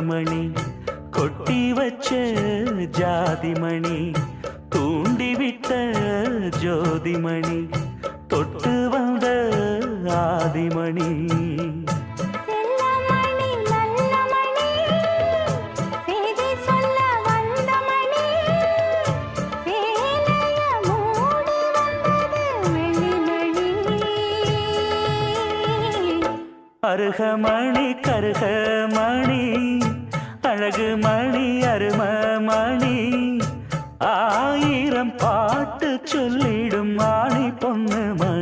முத்தமணி கொட்டி வச்ச ஜாதிமணி தூண்டிவிட்ட ஜோதிமணி தொட்டு வந்த ஆதிமணி அருகமணி கருகமணி அழகு மணி அருமமணி ஆயிரம் பாட்டு சொல்லிடும் மாணி பொண்ணு மணி